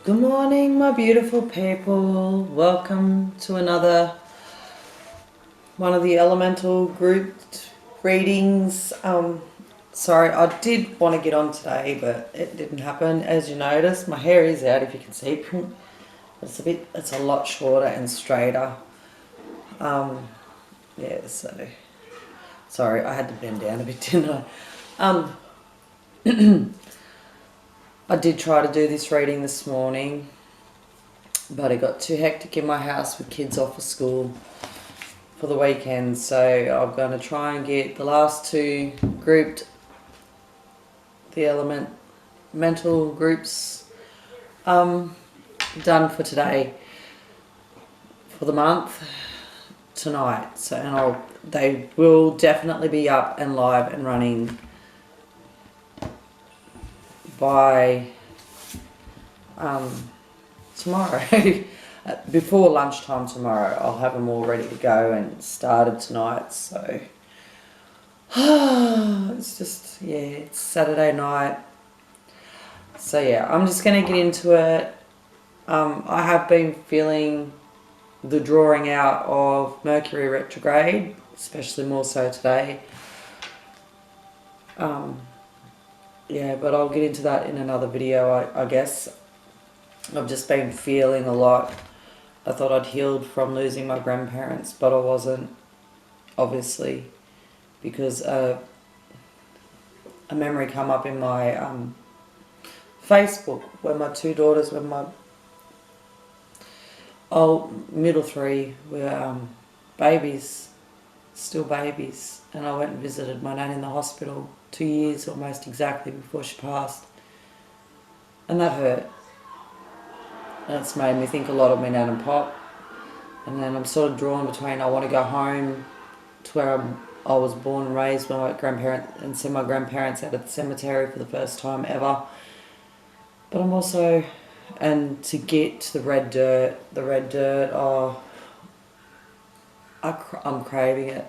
Good morning, my beautiful people. Welcome to another one of the elemental grouped readings. Sorry, I did want to get on today, but it didn't happen. As you notice, my hair is out, if you can see. It's a lot shorter and straighter. Yeah, so sorry, I had to bend down a bit, didn't I? I did try to do this reading this morning, but it got too hectic in my house with kids off of school for the weekend, so I'm going to try and get the last two grouped, the mental groups, done for today, for the month, tonight. So, and they will definitely be up and live and running by tomorrow. Before lunchtime tomorrow, I'll have them all ready to go and started tonight. So it's just, yeah, it's Saturday night. So yeah, I'm just going to get into it. I have been feeling the drawing out of Mercury retrograde, especially more so today. Yeah, but I'll get into that in another video, I guess. I've just been feeling a lot. I thought I'd healed from losing my grandparents, but I wasn't, obviously, because a memory come up in my Facebook where my two daughters, when my middle three were babies, still babies, and I went and visited my nan in the hospital 2 years almost exactly before she passed, and that hurt. And it's made me think a lot of my nan and pop. And then I'm sort of drawn between, I want to go home to where I was born and raised with my grandparents and see my grandparents out at the cemetery for the first time ever. But I'm also, and to get to the red dirt, I'm craving it.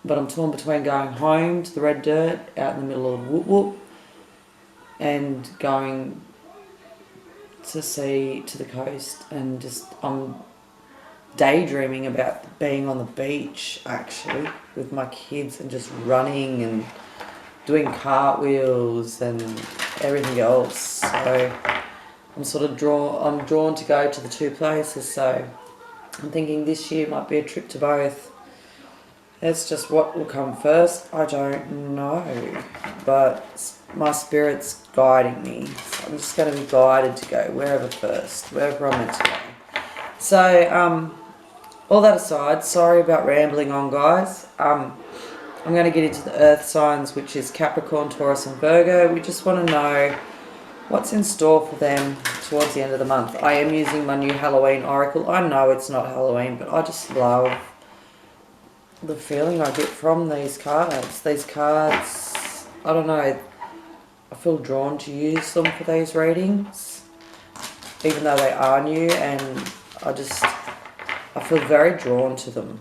But I'm torn between going home to the red dirt out in the middle of whoop whoop and going to the coast, and just I'm daydreaming about being on the beach actually with my kids and just running and doing cartwheels and everything else. So I'm drawn to go to the two places, so I'm thinking this year might be a trip to both. It's just what will come first, I don't know, but my spirit's guiding me. So I'm just going to be guided to go wherever I'm meant to go. So, all that aside, sorry about rambling on, guys. I'm going to get into the earth signs, which is Capricorn, Taurus and Virgo. We just want to know what's in store for them towards the end of the month. I am using my new Halloween Oracle. I know it's not Halloween, but I just love the feeling I get from these cards. These cards, I don't know, I feel drawn to use them for these readings, even though they are new, and I feel very drawn to them.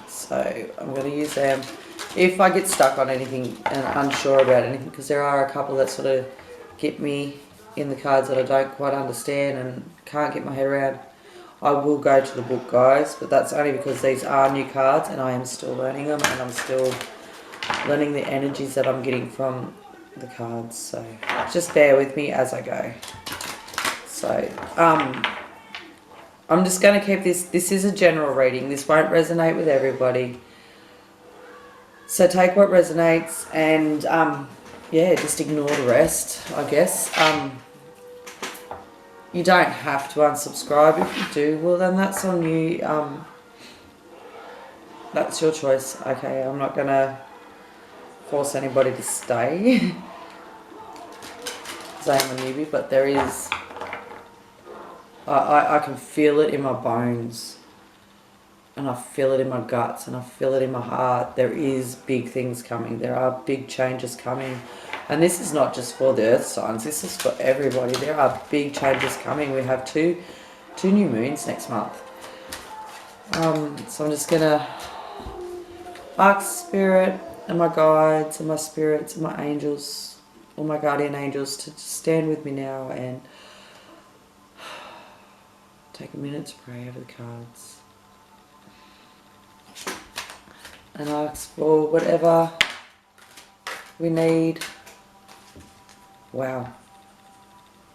So I'm going to use them if I get stuck on anything and unsure about anything, because there are a couple that sort of get me in the cards that I don't quite understand and can't get my head around. I will go to the book, guys, but that's only because these are new cards and I am still learning them, and I'm still learning the energies that I'm getting from the cards. So just bear with me as I go. So I'm just going to keep this is a general reading. This won't resonate with everybody, so take what resonates and yeah, just ignore the rest, I guess. You don't have to unsubscribe. If you do, well then that's on you. That's your choice. Okay, I'm not going to force anybody to stay. Because I'm a newbie, but there is... I can feel it in my bones. And I feel it in my guts, and I feel it in my heart. There is big things coming. There are big changes coming. And this is not just for the earth signs. This is for everybody. There are big changes coming. We have two new moons next month. So I'm just going to ask Spirit and my guides and my spirits and my angels all my guardian angels to just stand with me now and take a minute to pray over the cards. And ask for whatever we need. Wow.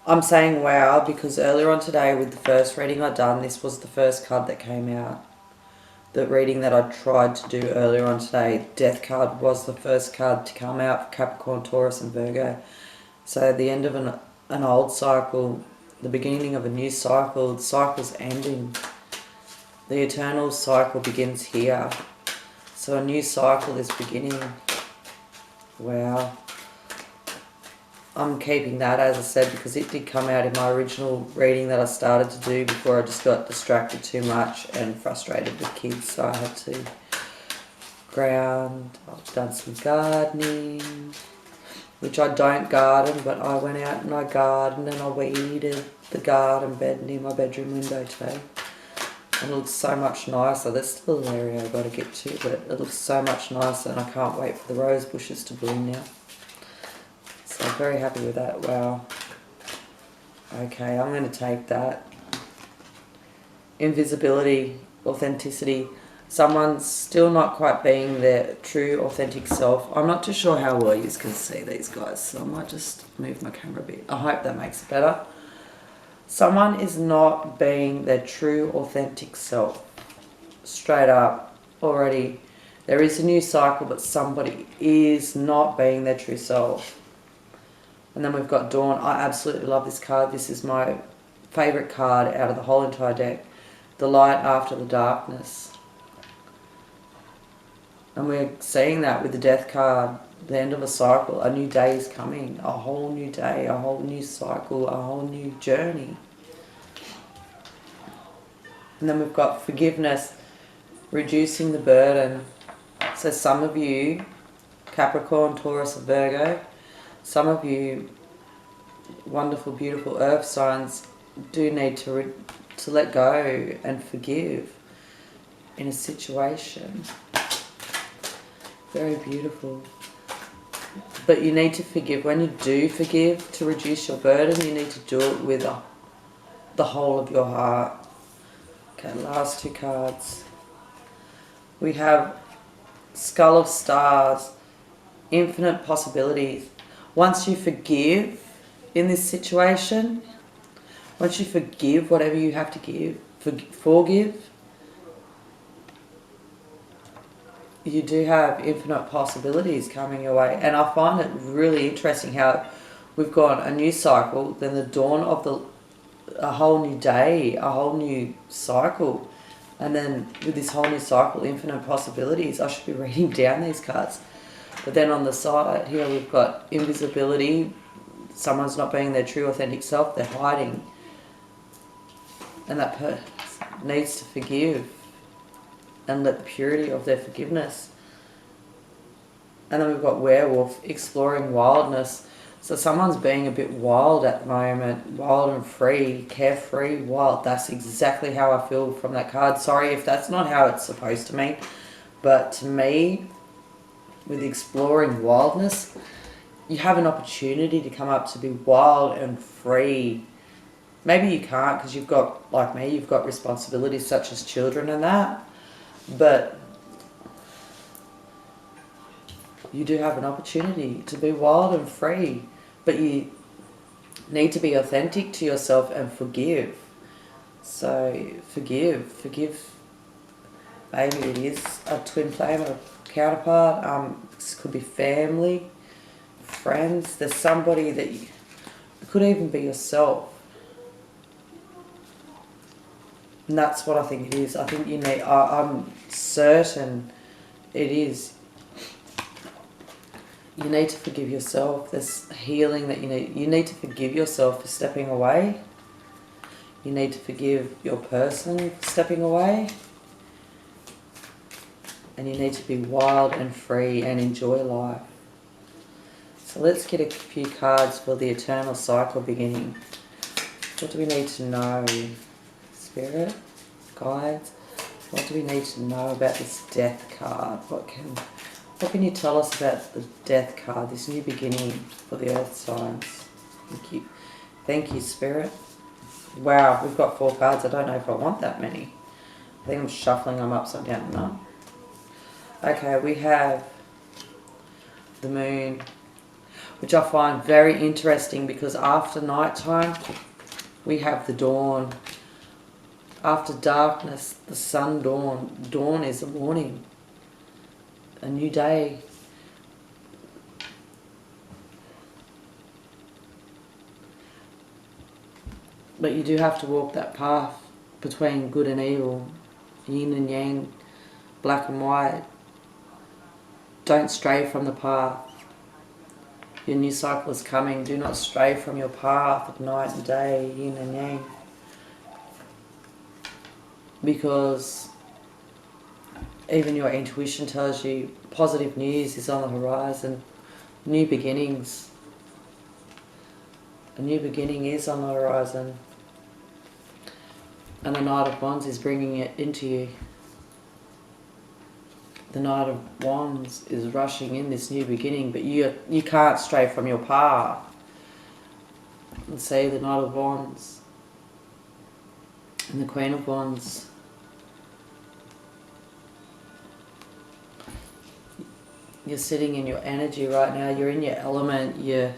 I'm saying wow because earlier on today with the first reading I'd done, this was the first card that came out. The reading that I tried to do earlier on today, Death card, was the first card to come out for Capricorn, Taurus and Virgo. So the end of an old cycle, the beginning of a new cycle, the cycle's ending. The eternal cycle begins here. So a new cycle is beginning. Wow. I'm keeping that, as I said, because it did come out in my original reading that I started to do before I just got distracted too much and frustrated with kids. So I had to ground. I've done some gardening, which I don't garden, but I went out and I gardened and I weeded the garden bed near my bedroom window today. And it looks so much nicer. There's still an area I've got to get to, but it looks so much nicer and I can't wait for the rose bushes to bloom now. So I'm very happy with that. Wow. Okay, I'm going to take that. Invisibility, authenticity. Someone's still not quite being their true, authentic self. I'm not too sure how well you can see these guys, so I might just move my camera a bit. I hope that makes it better. Someone is not being their true, authentic self. Straight up, already. There is a new cycle, but somebody is not being their true self. And then we've got Dawn. I absolutely love this card. This is my favourite card out of the whole entire deck. The light after the darkness. And we're seeing that with the Death card. The end of a cycle. A new day is coming. A whole new day. A whole new cycle. A whole new journey. And then we've got forgiveness. Reducing the burden. So some of you, Capricorn, Taurus, and Virgo, some of you wonderful, beautiful earth signs do need to let go and forgive in a situation. Very beautiful. But you need to forgive. When you do forgive, to reduce your burden, you need to do it with the whole of your heart. Okay, last two cards. We have Skull of Stars, infinite possibilities. Once you forgive in this situation, once you forgive whatever you have to forgive, you do have infinite possibilities coming your way. And I find it really interesting how we've got a new cycle, then the dawn of a whole new day, a whole new cycle. And then with this whole new cycle, infinite possibilities. I should be reading down these cards. But then on the side here we've got invisibility. Someone's not being their true authentic self. They're hiding. And that person needs to forgive and let the purity of their forgiveness. And then we've got werewolf, exploring wildness. So someone's being a bit wild at the moment, wild and free, carefree, wild. That's exactly how I feel from that card. Sorry if that's not how it's supposed to mean, but to me, with exploring wildness, you have an opportunity to come up to be wild and free. Maybe you can't because you've got, like me, you've got responsibilities such as children and that, but you do have an opportunity to be wild and free, but you need to be authentic to yourself and forgive. So forgive. Maybe it is a twin flame or a counterpart. This could be family, friends. There's somebody that it could even be yourself. And that's what I think it is. I think you need, I'm certain it is. You need to forgive yourself. There's healing that you need. You need to forgive yourself for stepping away. You need to forgive your person for stepping away. And you need to be wild and free and enjoy life. So let's get a few cards for the eternal cycle beginning. What do we need to know? Spirit, guides. What do we need to know about this death card? What can you tell us about the death card, this new beginning for the earth signs? Thank you. Thank you, Spirit. Wow, we've got 4 cards. I don't know if I want that many. I think I'm shuffling them upside down. No. Okay, we have the moon, which I find very interesting because after nighttime, we have the dawn. After darkness, the sun dawn. Dawn is the morning. A new day. But you do have to walk that path between good and evil, yin and yang, black and white. Don't stray from the path. Your new cycle is coming. Do not stray from your path of night and day, yin and yang. Because even your intuition tells you positive news is on the horizon. New beginnings. A new beginning is on the horizon. And the Knight of Wands is bringing it into you. The Knight of Wands is rushing in this new beginning, but you can't stray from your path. And say the Knight of Wands and the Queen of Wands. You're sitting in your energy right now. You're in your element. You're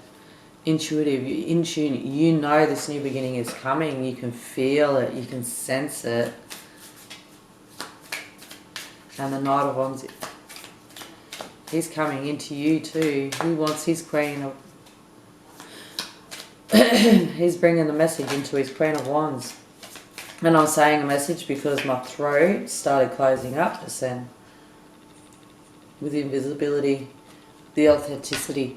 intuitive. You're in tune. You know this new beginning is coming. You can feel it. You can sense it. And the Knight of Wands, he's coming into you too. He wants his Queen of... he's bringing the message into his Queen of Wands. And I'm saying a message because my throat started closing up just then. With the invisibility, the authenticity.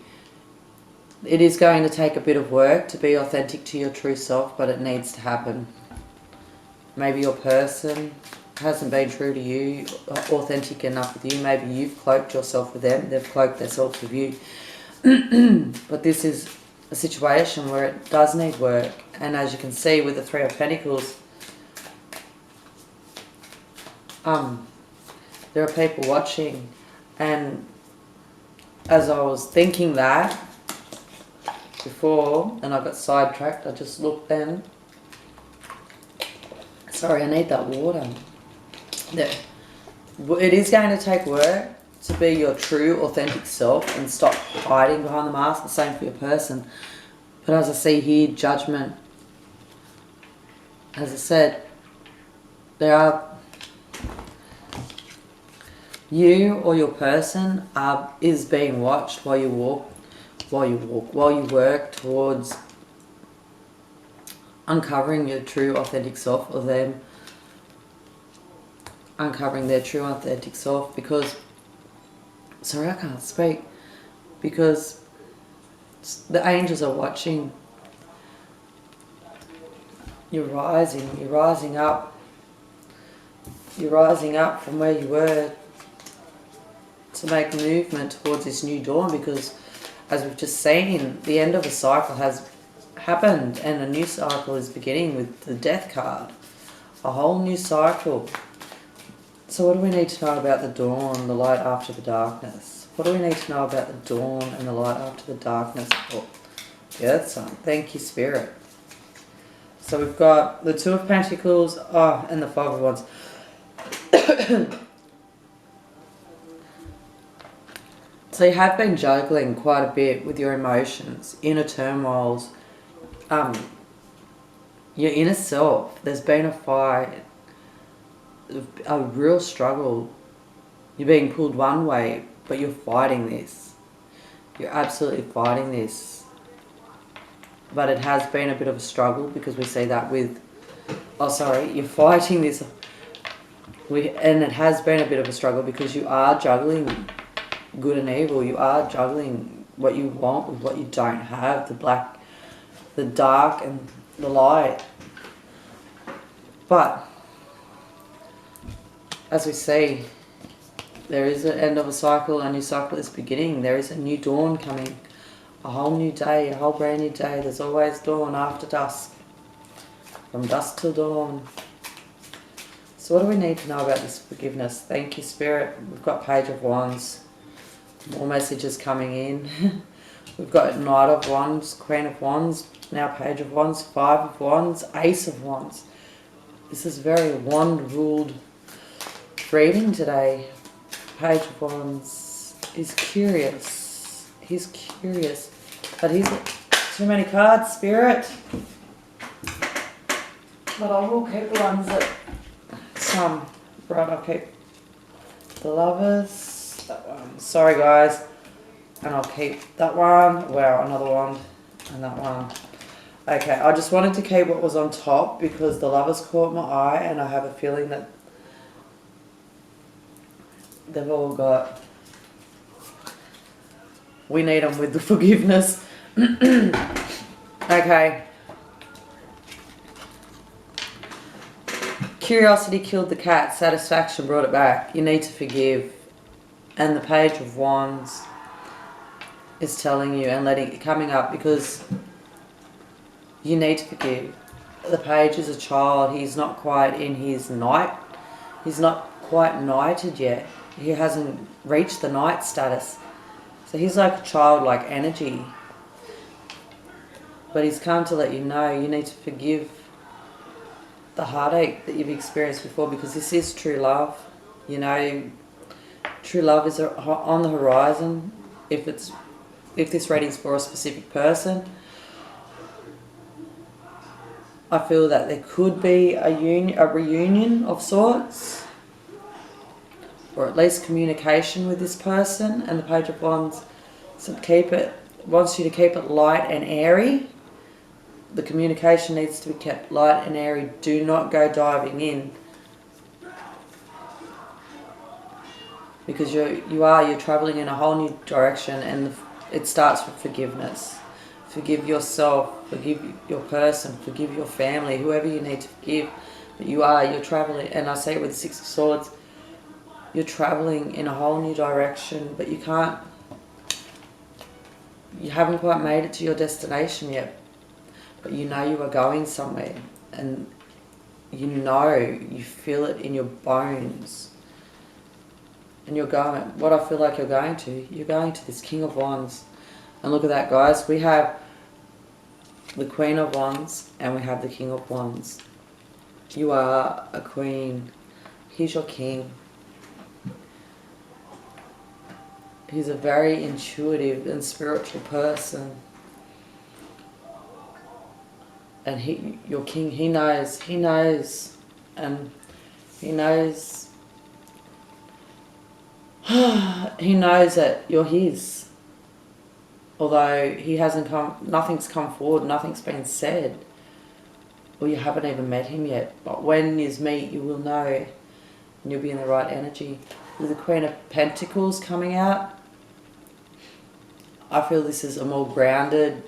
It is going to take a bit of work to be authentic to your true self, but it needs to happen. Maybe your person hasn't been true to you, authentic enough with you. Maybe you've cloaked yourself with them. They've cloaked themselves with you. But this is a situation where it does need work. And as you can see with the Three of Pentacles, there are people watching. And as I was thinking that before, and I got sidetracked, I just looked then. Sorry, I need that water. It is going to take work to be your true, authentic self and stop hiding behind the mask. The same for your person. But as I see here, judgment. As I said, you or your person is being watched while you work towards uncovering your true authentic self, or them uncovering their true authentic self. Because, sorry, I can't speak, because the angels are watching. You're rising up from where you were to make movement towards this new dawn, because as we've just seen, the end of a cycle has happened and a new cycle is beginning with the Death card. A whole new cycle. So what do we need to know about the dawn, the light after the darkness? What do we need to know about the dawn and the light after the darkness? Oh, the Earth sign. Thank you, Spirit. So we've got the Two of Pentacles, and the Five of Wands. So you have been juggling quite a bit with your emotions, inner turmoils, your inner self. There's been a fight, a real struggle. You're being pulled one way, but you're fighting this. You're absolutely fighting this. But it has been a bit of a struggle, because we see that with... you're fighting this. And it has been a bit of a struggle because you are juggling good and evil. You are juggling what you want with what you don't have, the black, the dark and the light. But as we see, there is an end of a cycle, a new cycle is beginning. There is a new dawn coming, a whole new day, a whole brand new day. There's always dawn after dusk, from dusk till dawn. So what do we need to know about this forgiveness? Thank you, Spirit. We've got Page of Wands. More messages coming in. We've got Knight of Wands, Queen of Wands, now Page of Wands, Five of Wands, Ace of Wands. This is very wand-ruled reading today. Page of Wands is curious. He's curious. But he's too many cards, Spirit. But I will keep the ones that some. Right, I'll keep the Lovers. That one. Sorry, guys. And I'll keep that one. Wow, another one. And that one. Okay, I just wanted to keep what was on top because the Lovers caught my eye, and I have a feeling that they've all got... We need them with the forgiveness. Okay. Curiosity killed the cat. Satisfaction brought it back. You need to forgive. And the Page of Wands is telling you and letting it coming up because you need to forgive. The Page is a child. He's not quite in his knight. He's not quite knighted yet. He hasn't reached the knight status. So he's like a childlike energy. But he's come to let you know you need to forgive the heartache that you've experienced before because this is true love. You know, true love is on the horizon if this reading's for a specific person. I feel that there could be a reunion of sorts, or at least communication with this person. And the Page of Wands wants you to keep it light and airy. The communication needs to be kept light and airy. Do not go diving in. Because you're travelling in a whole new direction, and it starts with forgiveness. Forgive yourself, forgive your person, forgive your family, whoever you need to forgive. But you're travelling, and I say it with the Six of Swords, you're travelling in a whole new direction, but you haven't quite made it to your destination yet. But you know you are going somewhere, and you feel it in your bones. And you're going, what I feel like you're going to this King of Wands. And look at that, guys. We have the Queen of Wands and we have the King of Wands. You are a queen. He's your king. He's a very intuitive and spiritual person. And your king, he knows, and he knows that you're his. Although nothing's come forward, nothing's been said, or you haven't even met him yet. But when you meet, you will know, and you'll be in the right energy. With the Queen of Pentacles coming out, I feel this is a more grounded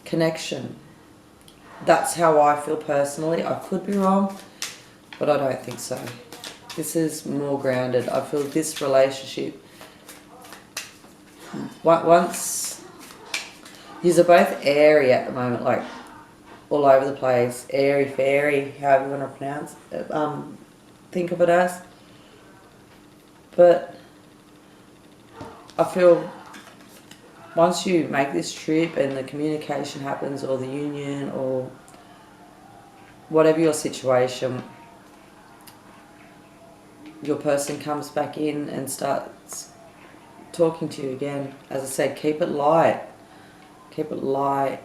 connection. That's how I feel personally. I could be wrong, but I don't think so. This is more grounded. I feel this relationship, once, you're both airy at the moment, like all over the place, airy fairy, however you want to pronounce it, think of it as. But I feel once you make this trip and the communication happens, or the union, or whatever your situation, your person comes back in and starts talking to you again. As I said, keep it light. Keep it light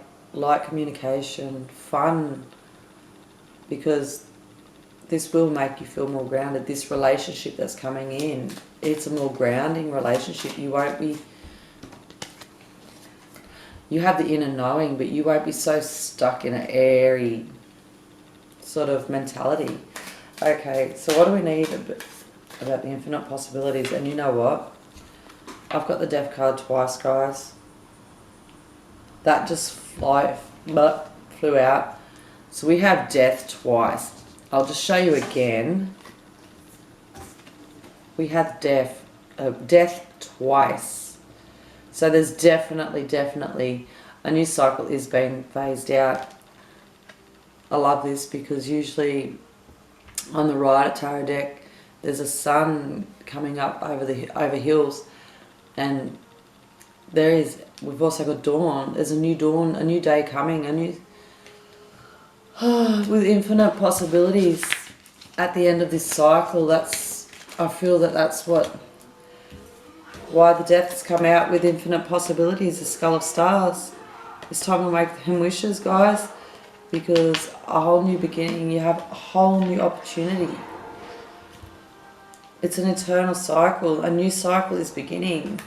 communication, fun, because this will make you feel more grounded. This relationship that's coming in, it's a more grounding relationship. You won't be... You have the inner knowing, but you won't be so stuck in an airy sort of mentality. Okay, so what do we need about the infinite possibilities? And you know what? I've got the Death card twice, guys. That just flew out. So we have Death twice. I'll just show you again. We have Death twice. So there's definitely a new cycle is being phased out. I love this because usually On the right tarot deck, there's a sun coming up over hills, and we've also got dawn. There's a new dawn, a new day coming, with infinite possibilities at the end of this cycle. I feel that's why the deaths come out with infinite possibilities, the skull of stars. It's time to make them wishes, guys, because a whole new beginning, you have a whole new opportunity. It's an eternal cycle. A new cycle is beginning.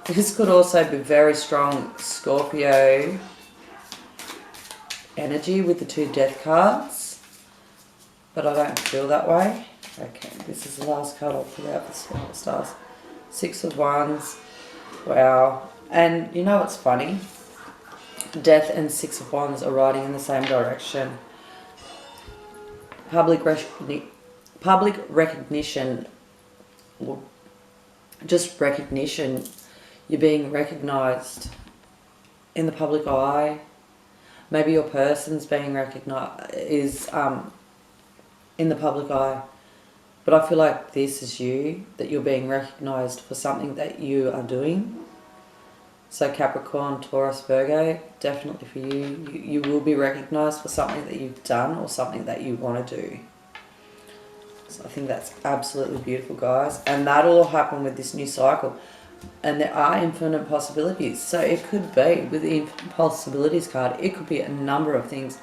This could also be very strong Scorpio energy with the 2 death cards, but I don't feel that way. Okay, this is the last card I'll put out for the stars. 6 of Wands. Wow. And you know what's funny? Death and 6 of Wands are riding in the same direction. Public recognition, just recognition. You're being recognised in the public eye. Maybe your person's being recognised in the public eye. But I feel like this is you, that you're being recognised for something that you are doing. So Capricorn, Taurus, Virgo, definitely for you. You will be recognised for something that you've done or something that you want to do. So I think that's absolutely beautiful, guys. And that'll all happen with this new cycle. And there are infinite possibilities. So it could be, with the infinite possibilities card, it could be a number of things.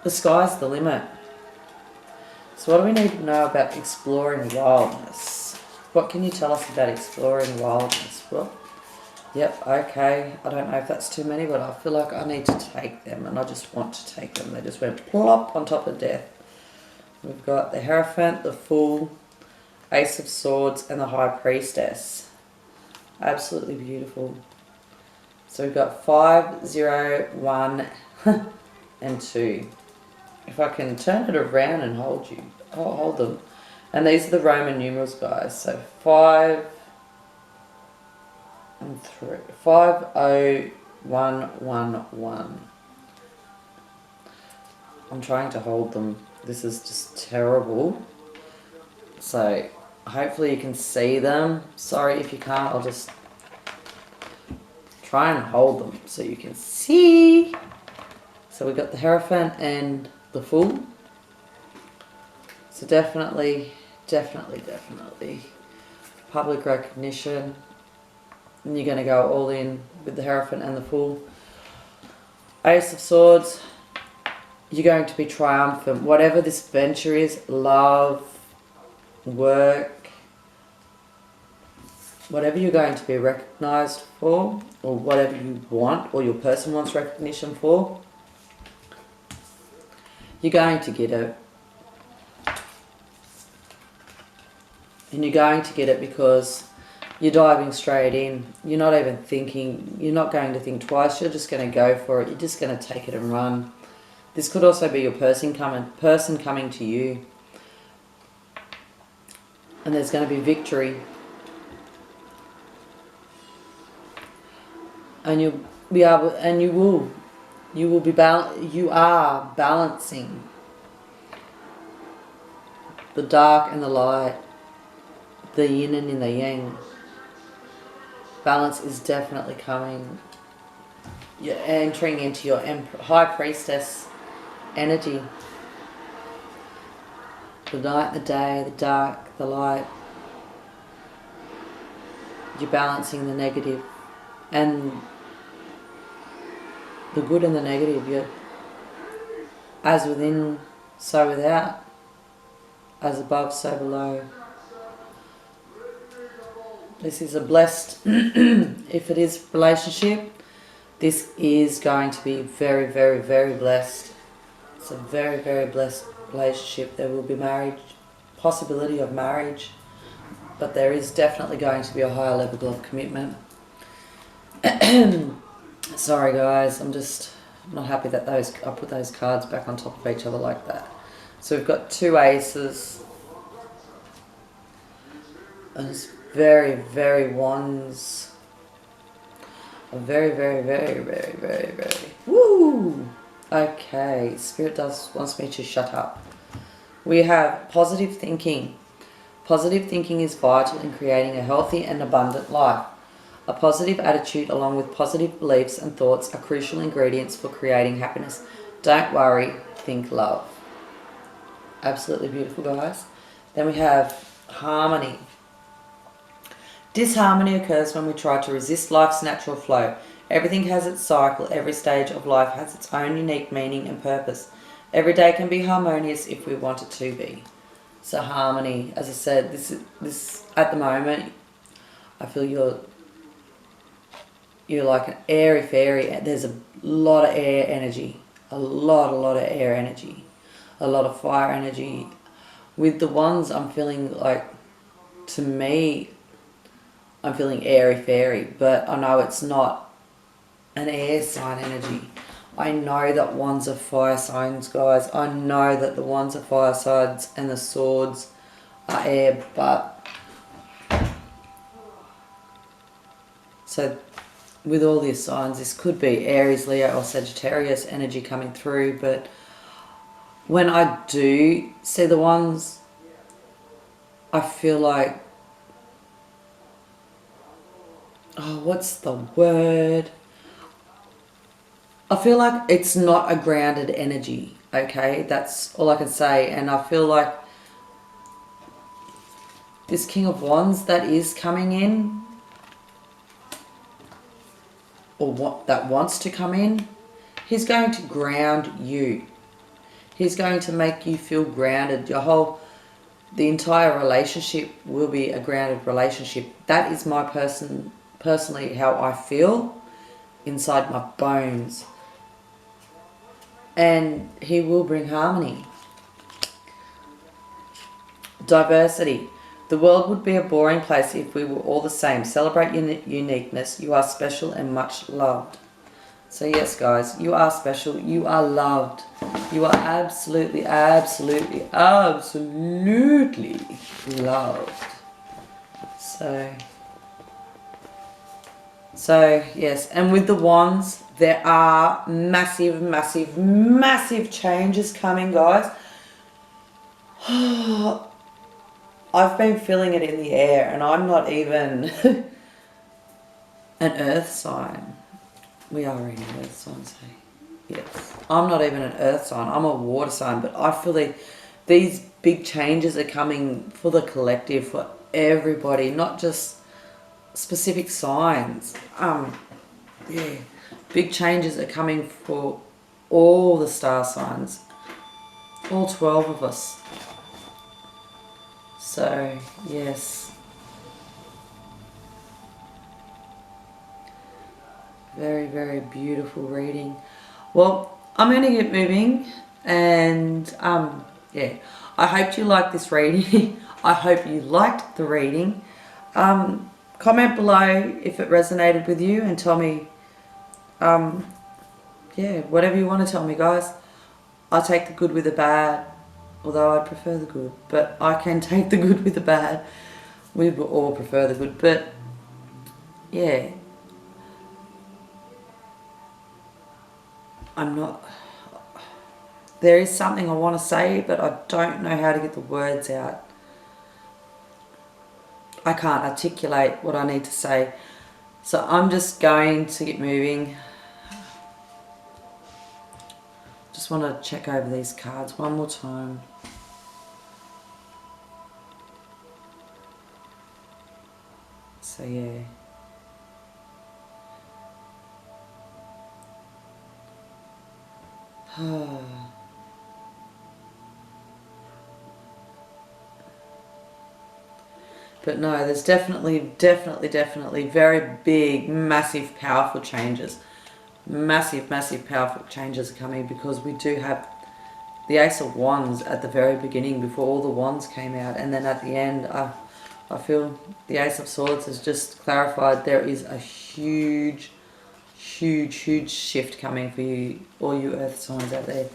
The sky's the limit. So what do we need to know about exploring wildness? What can you tell us about exploring wildness? Well, yep, okay. I don't know if that's too many, but I feel like I need to take them, and I just want to take them. They just went plop on top of death. We've got the Hierophant, the Fool, Ace of Swords, and the High Priestess. Absolutely beautiful. So we've got 5, 0, 1, and 2. If I can turn it around and hold them. And these are the Roman numerals, guys. So 5 and 3. 5, 0, 1, 1, 1. I'm trying to hold them. This is just terrible. So hopefully you can see them. Sorry if you can't, I'll just try and hold them so you can see. So we've got the Hierophant and the Fool. So definitely public recognition. And you're going to go all in with the Hierophant and the Fool. Ace of Swords. You're going to be triumphant. Whatever this venture is, love, work, whatever you're going to be recognised for, or whatever you want, or your person wants recognition for, you're going to get it. And you're going to get it because you're diving straight in. You're not even thinking, you're not going to think twice, you're just going to go for it. You're just going to take it and run. This could also be your person coming to you. And there's going to be victory. And you'll be able, and you are balancing the dark and the light, the yin and the yang. Balance is definitely coming. You're entering into your High Priestess energy. The night, the day, the dark, the light. You're balancing the negative and the good and the negative. You're as within, so without. As above, so below. This is a blessed, if it is relationship, this is going to be very, very, very blessed. It's a very, very blessed relationship. There will be marriage, possibility of marriage, but there is definitely going to be a higher level of commitment. Sorry guys, I'm just not happy that I put those cards back on top of each other like that. So we've got 2 aces. And it's very, very wands. A very, very, very, very, very, very, woo! Okay, Spirit wants me to shut up. We have positive thinking. Positive thinking is vital in creating a healthy and abundant life. A positive attitude along with positive beliefs and thoughts are crucial ingredients for creating happiness. Don't worry, think love. Absolutely beautiful, guys. Then we have harmony. Disharmony occurs when we try to resist life's natural flow. Everything has its cycle. Every stage of life has its own unique meaning and purpose. Every day can be harmonious if we want it to be. So harmony, as I said, this at the moment, I feel you're like an airy fairy. There's a lot of air energy, a lot of air energy, a lot of fire energy. With the ones, I'm feeling like, to me, I'm feeling airy fairy, but I know it's not an air sign energy. I know that ones are fire signs, guys. I know that the ones are fire signs and the swords are air, but so with all these signs, this could be Aries, Leo or Sagittarius energy coming through, but when I do see the ones, I feel like, oh, what's the word? I feel like it's not a grounded energy, okay? That's all I can say. And I feel like this King of Wands that is coming in, or what that wants to come in, he's going to ground you. He's going to make you feel grounded. The entire relationship will be a grounded relationship. That is my personally how I feel inside my bones. And he will bring harmony. Diversity. The world would be a boring place if we were all the same. Celebrate your uniqueness. You are special and much loved. So yes, guys, you are special. You are loved. You are absolutely loved. So yes, and with the wands, there are massive changes coming, guys. I've been feeling it in the air, and I'm not even an earth sign. We are reading earth signs, hey? Yes. I'm not even an earth sign. I'm a water sign, but I feel these big changes are coming for the collective, for everybody, not just specific signs. Yeah. Big changes are coming for all the star signs. All 12 of us. So, yes. Very beautiful reading. Well, I'm going to get moving, and yeah, I hope you liked this reading. I hope you liked the reading. Comment below if it resonated with you, and tell me, yeah, whatever you want to tell me, guys. I'll take the good with the bad, although I prefer the good, but I can take the good with the bad. We will all prefer the good, but yeah. There is something I want to say, but I don't know how to get the words out. I can't articulate what I need to say. So I'm just going to get moving. Just want to check over these cards one more time. So yeah. But no, there's definitely very big, massive, powerful changes. Massive, powerful changes are coming, because we do have the Ace of Wands at the very beginning, before all the wands came out, and then at the end, I feel the Ace of Swords has just clarified there is a huge shift coming for you, all you earth signs out there.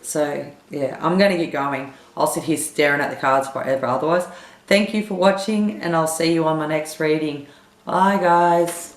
So yeah, I'm going to get going. I'll sit here staring at the cards forever otherwise. Thank you for watching, and I'll see you on my next reading. Bye, guys.